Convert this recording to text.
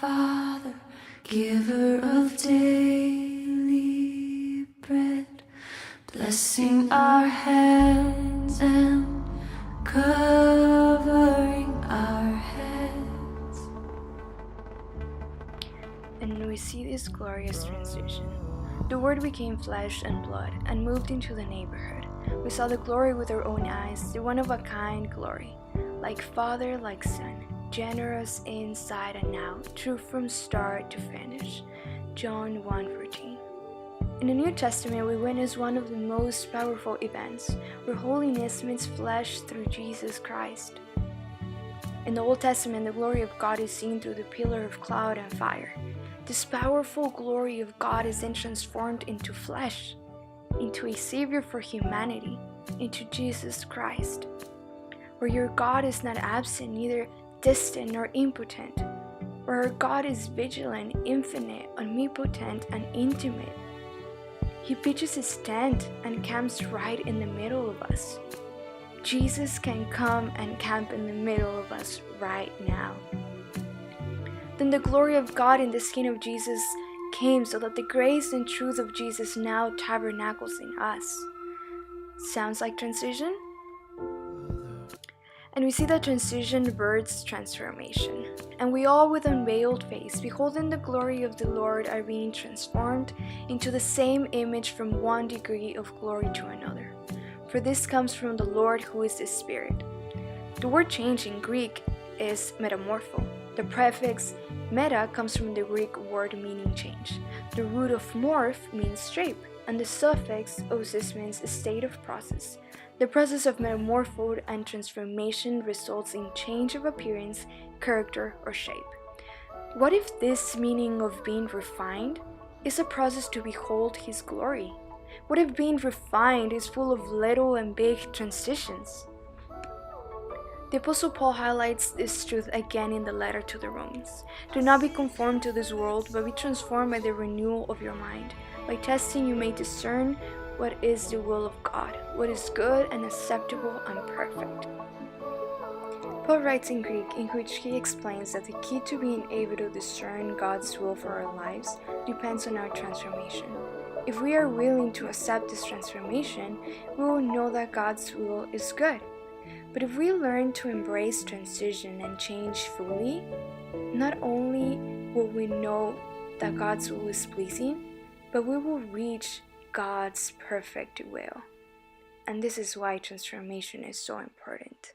Father, giver of daily bread, blessing our hands and covering our heads. And we see this glorious transition. The Word became flesh and blood and moved into the neighborhood. We saw the glory with our own eyes, the one-of-a-kind glory, like Father, like Son, generous inside and out, true from start to finish. John 1:14. In the New Testament, we witness one of the most powerful events, where holiness meets flesh through Jesus Christ. In the Old Testament, the glory of God is seen through the pillar of cloud and fire. This powerful glory of God is then transformed into flesh, into a Savior for humanity, into Jesus Christ, where your God is not absent, neither distant nor impotent, where our God is vigilant, infinite, omnipotent, and intimate. He pitches his tent and camps right in the middle of us. Jesus can come and camp in the middle of us right now. Then the glory of God in the skin of Jesus came so that the grace and truth of Jesus now tabernacles in us. Sounds like transition? And we see that transition births transformation. And we all with unveiled face, beholding the glory of the Lord, are being transformed into the same image from one degree of glory to another. For this comes from the Lord who is the Spirit. The word change in Greek is metamorpho. The prefix meta comes from the Greek word meaning change. The root of morph means shape, and the suffix osis means a state of process. The process of metamorpho and transformation results in change of appearance, character, or shape. What if this meaning of being refined is a process to behold His glory? What if being refined is full of little and big transitions? The Apostle Paul highlights this truth again in the letter to the Romans. Do not be conformed to this world, but be transformed by the renewal of your mind. By testing, you may discern what is the will of God, what is good and acceptable and perfect. Paul writes in Greek, in which he explains that the key to being able to discern God's will for our lives depends on our transformation. If we are willing to accept this transformation, we will know that God's will is good. But if we learn to embrace transition and change fully, not only will we know that God's will is pleasing, but we will reach God's perfect will. And this is why transformation is so important.